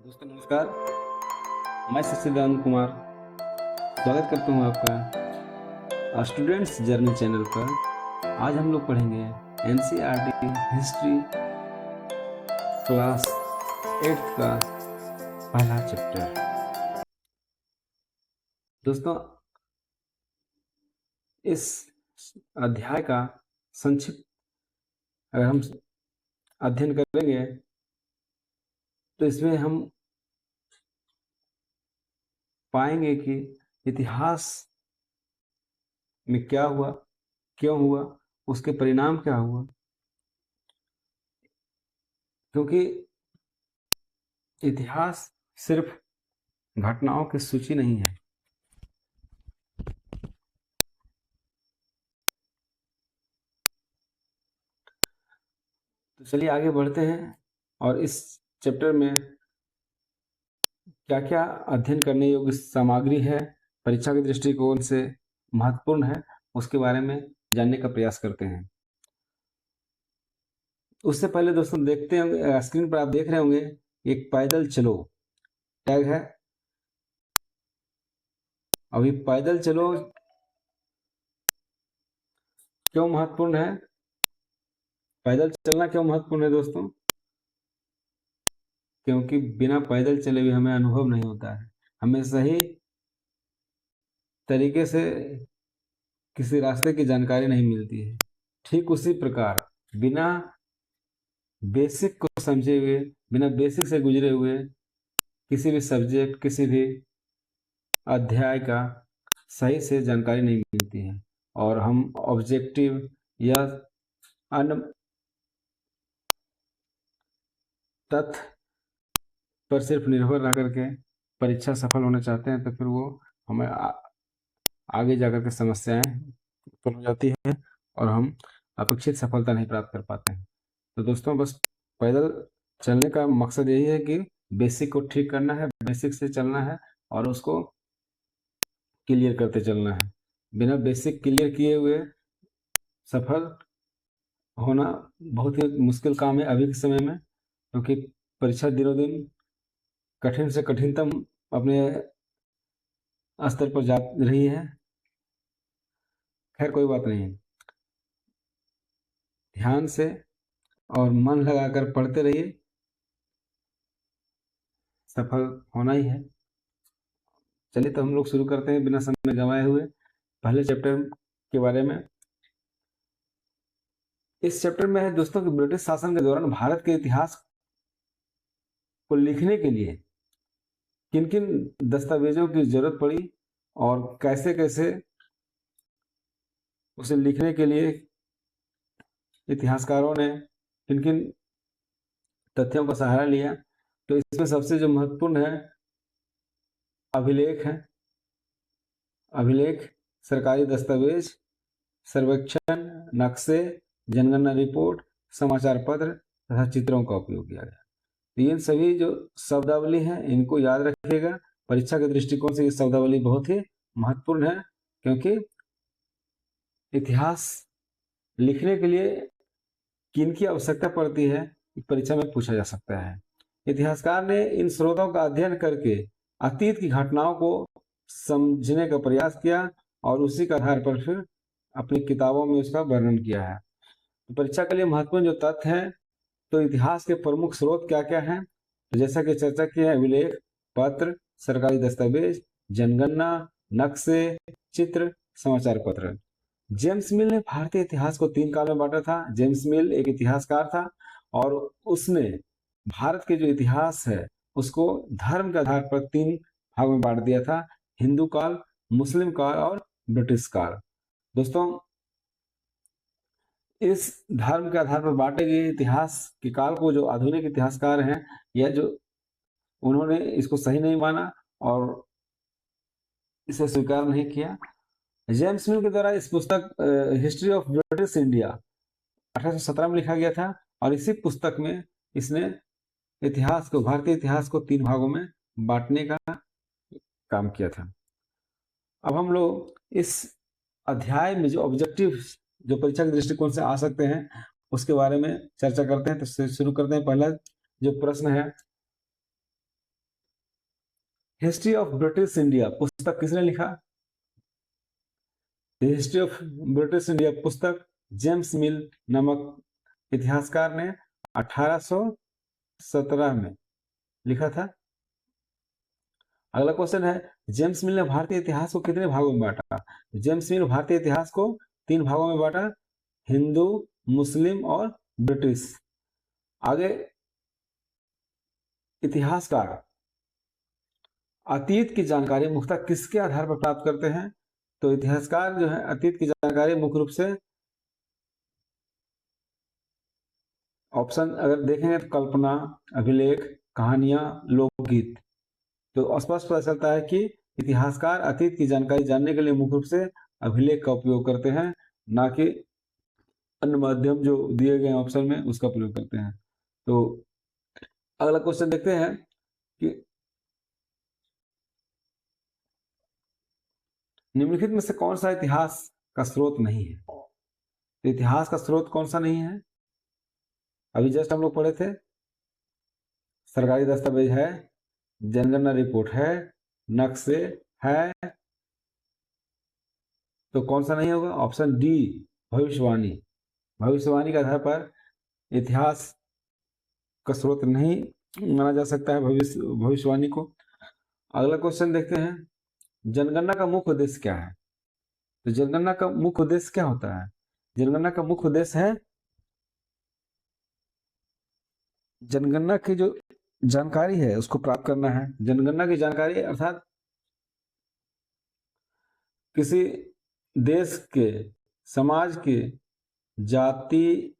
दोस्तों नमस्कार। मैं सच्चिदानंद कुमार स्वागत करता हूँ आपका स्टूडेंट्स जर्नी चैनल पर। आज हम लोग पढ़ेंगे एनसीईआरटी हिस्ट्री क्लास 8 का पहला चैप्टर। दोस्तों इस अध्याय का संक्षिप्त अगर हम अध्ययन करेंगे तो इसमें हम पाएंगे कि इतिहास में क्या हुआ, क्यों हुआ, उसके परिणाम क्या हुआ। क्योंकि इतिहास सिर्फ घटनाओं की सूची नहीं है। तो चलिए आगे बढ़ते हैं और इस चैप्टर में क्या क्या अध्ययन करने योग्य सामग्री है, परीक्षा के दृष्टिकोण से महत्वपूर्ण है, उसके बारे में जानने का प्रयास करते हैं। उससे पहले दोस्तों देखते हैं, स्क्रीन पर आप देख रहे होंगे एक पैदल चलो टैग है। अभी पैदल चलो क्यों महत्वपूर्ण है, पैदल चलना क्यों महत्वपूर्ण है दोस्तों? क्योंकि बिना पैदल चले भी हमें अनुभव नहीं होता है, हमें सही तरीके से किसी रास्ते की जानकारी नहीं मिलती है। ठीक उसी प्रकार बिना बेसिक को समझे हुए, बिना बेसिक से गुजरे हुए किसी भी सब्जेक्ट, किसी भी अध्याय का सही से जानकारी नहीं मिलती है और हम ऑब्जेक्टिव या अन्य तथ्य पर सिर्फ निर्भर रह करके परीक्षा सफल होना चाहते हैं तो फिर वो हमें आगे जाकर के समस्याएं उत्पन्न हो जाती है और हम अपेक्षित सफलता नहीं प्राप्त कर पाते हैं। तो दोस्तों बस पैदल चलने का मकसद यही है कि बेसिक को ठीक करना है, बेसिक से चलना है और उसको क्लियर करते चलना है। बिना बेसिक क्लियर किए हुए सफल होना बहुत ही मुश्किल काम है अभी के समय में, क्योंकि परीक्षा दिनों दिन कठिन से कठिनतम अपने स्तर पर जा रही है। खैर कोई बात नहीं, ध्यान से और मन लगाकर पढ़ते रहिए, सफल होना ही है। चलिए तो हम लोग शुरू करते हैं बिना समय गंवाए हुए पहले चैप्टर के बारे में। इस चैप्टर में है दोस्तों कि ब्रिटिश शासन के दौरान भारत के इतिहास को लिखने के लिए किन किन दस्तावेजों की जरूरत पड़ी और कैसे कैसे उसे लिखने के लिए इतिहासकारों ने किन किन तथ्यों का सहारा लिया। तो इसमें सबसे जो महत्वपूर्ण है अभिलेख है। अभिलेख, सरकारी दस्तावेज, सर्वेक्षण, नक्शे, जनगणना रिपोर्ट, समाचार पत्र तथा चित्रों का उपयोग किया गया। तो इन सभी जो शब्दावली है इनको याद रखिएगा। परीक्षा के दृष्टिकोण से ये शब्दावली बहुत ही महत्वपूर्ण है, क्योंकि इतिहास लिखने के लिए किन की आवश्यकता पड़ती है परीक्षा में पूछा जा सकता है। इतिहासकार ने इन स्रोतों का अध्ययन करके अतीत की घटनाओं को समझने का प्रयास किया और उसी के आधार पर फिर अपनी किताबों में उसका वर्णन किया है। तो परीक्षा के लिए महत्वपूर्ण जो तथ्य हैं, तो इतिहास के प्रमुख स्रोत क्या क्या हैं, तो जैसा कि चर्चा की है, अभिलेख, पत्र, सरकारी दस्तावेज, जनगणना, नक्शे, चित्र, समाचार पत्र। जेम्स मिल ने भारतीय इतिहास को 3 काल में बांटा था। जेम्स मिल एक इतिहासकार था और उसने भारत के जो इतिहास है उसको धर्म के आधार पर 3 भागों में बांट दिया था: हिंदू काल, मुस्लिम काल और ब्रिटिश काल। दोस्तों इस धर्म के आधार पर बांटे गए इतिहास के काल को जो आधुनिक इतिहासकार हैं या जो उन्होंने इसको सही नहीं माना और इसे स्वीकार नहीं किया। जेम्स मिल के द्वारा इस पुस्तक हिस्ट्री ऑफ ब्रिटिश इंडिया 1817 में लिखा गया था और इसी पुस्तक में इसने इतिहास को, भारतीय इतिहास को 3 भागों में बांटने का काम किया था। अब हम लोग इस अध्याय में जो ऑब्जेक्टिव जो परीक्षा के दृष्टिकोण से आ सकते हैं उसके बारे में चर्चा करते हैं। तो शुरू करते हैं। पहला जो प्रश्न है हिस्ट्री ऑफ ब्रिटिश इंडिया पुस्तक किसने लिखा? हिस्ट्री ऑफ ब्रिटिश इंडिया पुस्तक जेम्स मिल नामक इतिहासकार ने 1817 में लिखा था। अगला क्वेश्चन है, जेम्स मिल ने भारतीय इतिहास को कितने भागों में बांटा? जेम्स मिल भारतीय इतिहास को 3 भागों में बांटा, हिंदू, मुस्लिम और ब्रिटिश। आगे, इतिहासकार अतीत की जानकारी मुख्यतः किसके आधार पर प्राप्त करते हैं? तो इतिहासकार जो है अतीत की जानकारी मुख्य रूप से ऑप्शन अगर देखेंगे तो कल्पना, अभिलेख, कहानियां, लोकगीत। तो स्पष्ट पता चलता है कि इतिहासकार अतीत की जानकारी जानने के लिए मुख्य रूप से अभिलेख का उपयोग करते हैं, ना कि अन्य माध्यम जो दिए गए ऑप्शन में उसका प्रयोग करते हैं। तो अगला क्वेश्चन देखते हैं कि निम्नलिखित में से कौन सा इतिहास का स्रोत नहीं है? तो इतिहास का स्रोत कौन सा नहीं है? अभी जस्ट हम लोग पढ़े थे, सरकारी दस्तावेज है, जनगणना रिपोर्ट है, नक्शे है, तो कौन सा नहीं होगा? ऑप्शन डी, भविष्यवाणी। भविष्यवाणी के आधार पर इतिहास का स्रोत नहीं माना जा सकता है भविष्यवाणी को। अगला क्वेश्चन देखते हैं, जनगणना का मुख्य उद्देश्य क्या है? तो जनगणना का मुख्य उद्देश्य क्या होता है? जनगणना का मुख्य उद्देश्य है जनगणना की जो जानकारी है उसको प्राप्त करना है। जनगणना की जानकारी अर्थात किसी देश के, समाज के, जाति,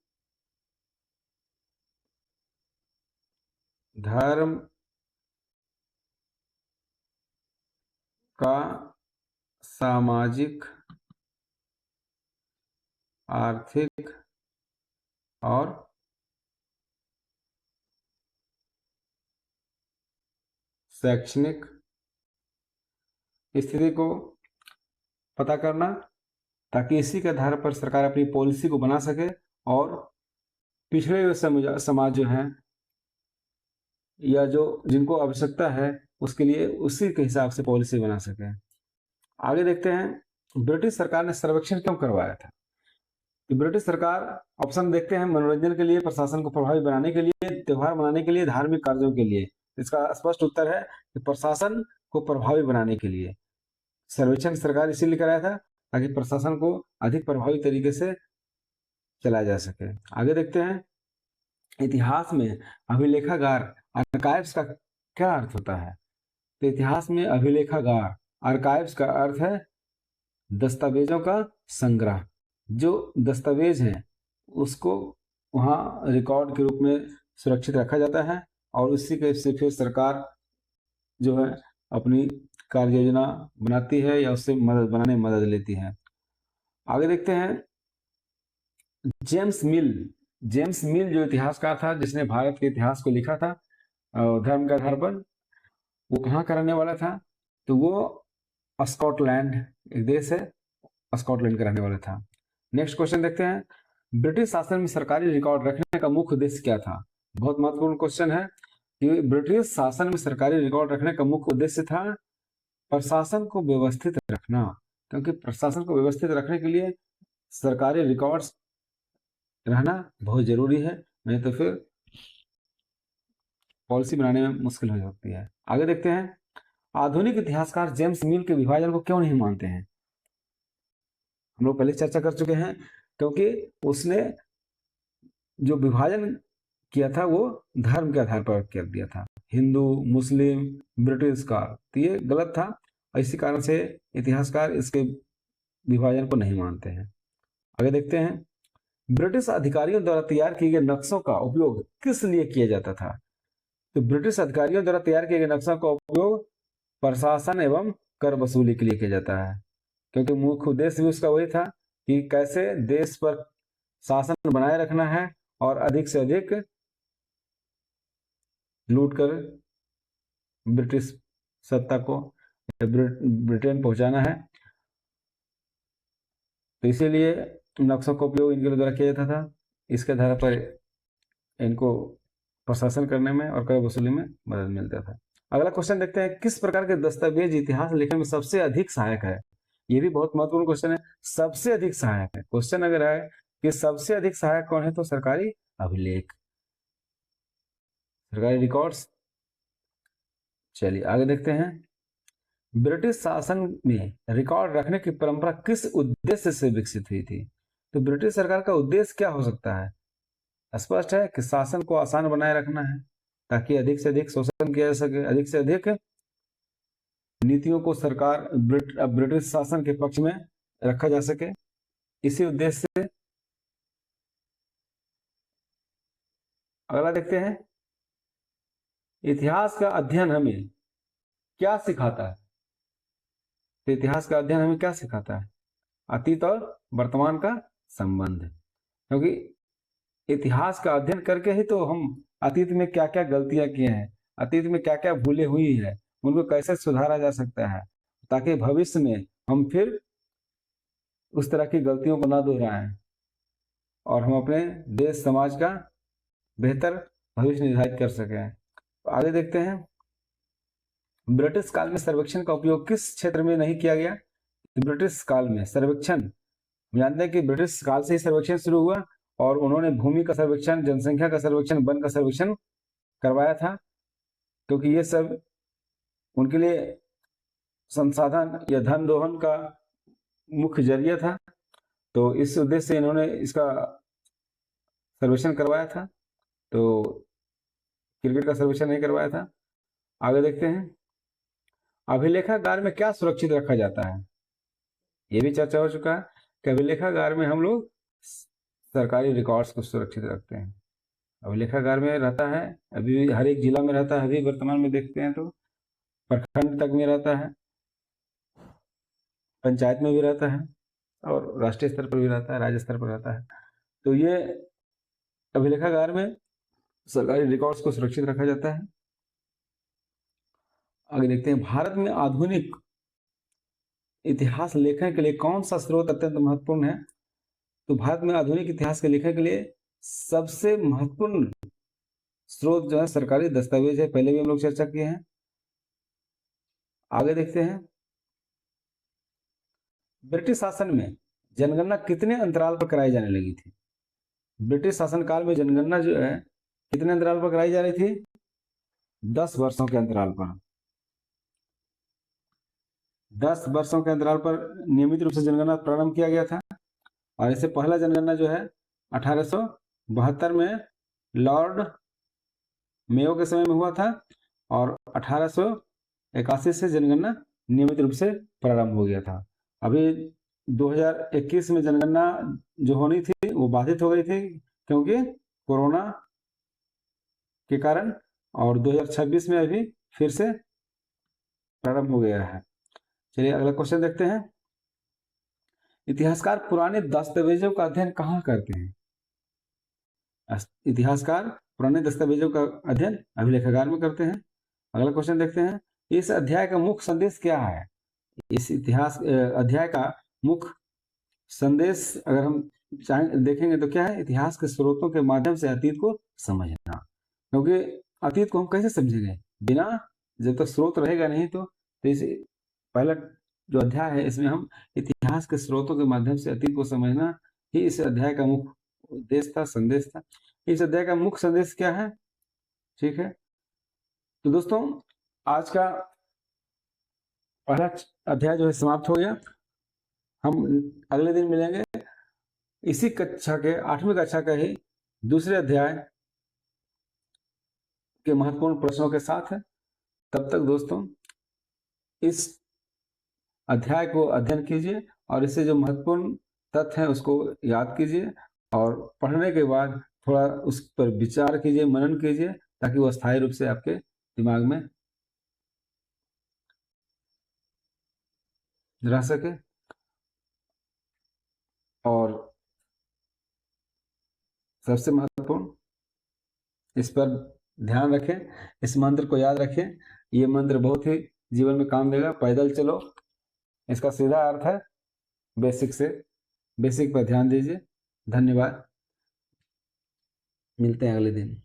धर्म का सामाजिक, आर्थिक और शैक्षणिक स्थिति को पता करना, ताकि इसी के आधार पर सरकार अपनी पॉलिसी को बना सके और पिछड़े हुए समाज जो हैं या जो जिनको आवश्यकता है उसके लिए उसी के हिसाब से पॉलिसी बना सके। आगे देखते हैं, ब्रिटिश सरकार ने सर्वेक्षण क्यों करवाया था? कि ब्रिटिश सरकार, ऑप्शन देखते हैं, मनोरंजन के लिए, प्रशासन को प्रभावी बनाने के लिए, त्योहार मनाने के लिए, धार्मिक कार्यों के लिए। इसका स्पष्ट उत्तर है कि प्रशासन को प्रभावी बनाने के लिए सर्वेक्षण सरकार इसीलिए कराया था ताकि प्रशासन को अधिक प्रभावी तरीके से चलाया जा सके। आगे देखते हैं, इतिहास में अभिलेखागार, आर्काइव्स का क्या अर्थ होता है? तो इतिहास में अभिलेखागार, आर्काइव्स का अर्थ है दस्तावेजों का संग्रह। जो दस्तावेज हैं उसको वहाँ रिकॉर्ड के रूप में सुरक्षित रखा जाता है और उसी के से फिर सरकार जो है अपनी कार्य योजना बनाती है या उससे मदद बनाने में मदद लेती है। आगे देखते हैं, जेम्स मिल। जेम्स मिल जो इतिहासकार था जिसने भारत के इतिहास को लिखा था धर्म के आधार पर, वो कहाँ का रहने वाला था? तो वो स्कॉटलैंड, एक देश है, स्कॉटलैंड का रहने वाला था। नेक्स्ट क्वेश्चन देखते हैं, ब्रिटिश शासन में सरकारी रिकॉर्ड रखने का मुख्य उद्देश्य क्या था? बहुत महत्वपूर्ण क्वेश्चन है कि ब्रिटिश शासन में सरकारी रिकॉर्ड रखने का मुख्य उद्देश्य था प्रशासन को व्यवस्थित रखना, क्योंकि प्रशासन को व्यवस्थित रखने के लिए सरकारी रिकॉर्ड्स रहना बहुत जरूरी है, नहीं तो फिर पॉलिसी बनाने में मुश्किल हो सकती है। आगे देखते हैं, आधुनिक इतिहासकार जेम्स मिल के विभाजन को क्यों नहीं मानते हैं? हम लोग पहले चर्चा कर चुके हैं, क्योंकि उसने जो विभाजन किया था वो धर्म के आधार पर कर दिया था, हिंदू, मुस्लिम, ब्रिटिश का, तो ये गलत था। इसी कारण से इतिहासकार इसके विभाजन को नहीं मानते हैं। आगे देखते हैं, ब्रिटिश अधिकारियों द्वारा तैयार किए गए नक्शों का उपयोग किस लिए किया जाता था? तो ब्रिटिश अधिकारियों द्वारा तैयार किए गए नक्शों का उपयोग प्रशासन एवं कर वसूली के लिए किया जाता है, क्योंकि मुख्य उद्देश्य भी उसका वही था कि कैसे देश पर शासन बनाए रखना है और अधिक से अधिक लूट कर ब्रिटिश सत्ता को ब्रिटेन पहुंचाना है। तो इसीलिए नक्शों का उपयोग इनके द्वारा किया जाता था। इसके आधार पर इनको प्रशासन करने में और कर वसूली में मदद मिलता था। अगला क्वेश्चन देखते हैं, किस प्रकार के दस्तावेज इतिहास लेखन में सबसे अधिक सहायक है? ये भी बहुत महत्वपूर्ण क्वेश्चन है। सबसे अधिक सहायक है, क्वेश्चन अगर है कि सबसे अधिक सहायक कौन है, तो सरकारी अभिलेख, सरकारी रिकॉर्ड्स। चलिए आगे देखते हैं, ब्रिटिश शासन में रिकॉर्ड रखने की परंपरा किस उद्देश्य से विकसित हुई थी? तो ब्रिटिश सरकार का उद्देश्य क्या हो सकता है? स्पष्ट है कि शासन को आसान बनाए रखना है, ताकि अधिक से अधिक शोषण किया जा सके, अधिक से अधिक नीतियों को सरकार ब्रिटिश शासन के पक्ष में रखा जा सके, इसी उद्देश्य से। अगला देखते हैं, इतिहास का अध्ययन हमें क्या सिखाता है? तो इतिहास का अध्ययन हमें क्या सिखाता है? अतीत और वर्तमान का संबंध, क्योंकि इतिहास का अध्ययन करके ही तो हम अतीत में क्या क्या गलतियां किए हैं, अतीत में क्या क्या भूलें हुई है, उनको कैसे सुधारा जा सकता है, ताकि भविष्य में हम फिर उस तरह की गलतियों को ना दोहराएं और हम अपने देश समाज का बेहतर भविष्य निर्धारित कर सकें। तो आगे देखते हैं, ब्रिटिश काल में सर्वेक्षण का उपयोग किस क्षेत्र में नहीं किया गया? ब्रिटिश काल में सर्वेक्षण, हम जानते हैं कि ब्रिटिश काल से ही सर्वेक्षण शुरू हुआ और उन्होंने भूमि का सर्वेक्षण, जनसंख्या का सर्वेक्षण, वन का सर्वेक्षण करवाया था, क्योंकि ये सब उनके लिए संसाधन या धन दोहन का मुख्य जरिया था। तो इस उद्देश्य से इन्होंने इसका सर्वेक्षण करवाया था, तो क्रिकेट का सर्वेक्षण नहीं करवाया था। आगे देखते हैं, अभिलेखागार में क्या सुरक्षित रखा जाता है? ये भी चर्चा हो चुका है कि अभिलेखागार में हम लोग सरकारी रिकॉर्ड्स को सुरक्षित रखते हैं। अभिलेखागार में रहता है, अभी हर एक जिला में रहता है, अभी वर्तमान में देखते हैं तो प्रखंड तक में रहता है, पंचायत में भी रहता है और राष्ट्रीय स्तर पर भी रहता है, राज्य स्तर पर रहता है। तो ये अभिलेखागार में सरकारी रिकॉर्ड्स को सुरक्षित रखा जाता है। आगे देखते हैं, भारत में आधुनिक इतिहास लेखन के लिए कौन सा स्रोत अत्यंत महत्वपूर्ण है? तो भारत में आधुनिक इतिहास के लेखन के लिए सबसे महत्वपूर्ण स्रोत जो है सरकारी दस्तावेज है, पहले भी हम लोग चर्चा किए हैं। आगे देखते हैं, ब्रिटिश शासन में जनगणना कितने अंतराल पर कराई जाने लगी थी? ब्रिटिश शासन काल में जनगणना जो है कितने अंतराल पर कराई जा रही थी? 10 वर्षों के अंतराल पर। 10 वर्षों के अंतराल पर नियमित रूप से जनगणना प्रारंभ किया गया था और इससे पहला जनगणना जो है 1872 में लॉर्ड मेयो के समय में हुआ था और 1881 से जनगणना नियमित रूप से प्रारंभ हो गया था। अभी 2021 में जनगणना जो होनी थी वो बाधित हो गई थी क्योंकि कोरोना के कारण, और 2026 में अभी फिर से प्रारंभ हो गया है। चलिए अगला क्वेश्चन देखते हैं, इतिहासकार पुराने दस्तावेजों का अध्ययन कहाँ करते हैं? इतिहासकार पुराने दस्तावेजों का अध्ययन अभिलेखागार में करते हैं। अगला क्वेश्चन देखते हैं, इस अध्याय का मुख्य संदेश क्या है? इस इतिहास अध्याय का मुख्य संदेश अगर हम देखेंगे तो क्या है? इतिहास के स्रोतों के माध्यम से अतीत को समझना, क्योंकि अतीत को हम कैसे समझेंगे बिना, जब तक स्रोत रहेगा नहीं तो इस पहला जो अध्याय है इसमें हम इतिहास के स्रोतों के माध्यम से अतीत को समझना ही इस अध्याय का मुख्य उद्देश्य था, संदेश था। इस अध्याय का मुख्य संदेश क्या है? ठीक है, तो दोस्तों आज का पहला अध्याय जो है समाप्त हो गया। हम अगले दिन मिलेंगे इसी कक्षा के 8वीं कक्षा का ही दूसरे अध्याय के महत्वपूर्ण प्रश्नों के साथ है। तब तक दोस्तों इस अध्याय को अध्ययन कीजिए और इससे जो महत्वपूर्ण तथ्य हैं उसको याद कीजिए और पढ़ने के बाद थोड़ा उस पर विचार कीजिए, मनन कीजिए, ताकि वो स्थायी रूप से आपके दिमाग में रह सके। और सबसे महत्वपूर्ण, इस पर ध्यान रखें, इस मंत्र को याद रखें। ये मंत्र बहुत ही जीवन में काम देगा। पैदल चलो, इसका सीधा अर्थ है बेसिक से, बेसिक पर ध्यान दीजिए। धन्यवाद, मिलते हैं अगले दिन।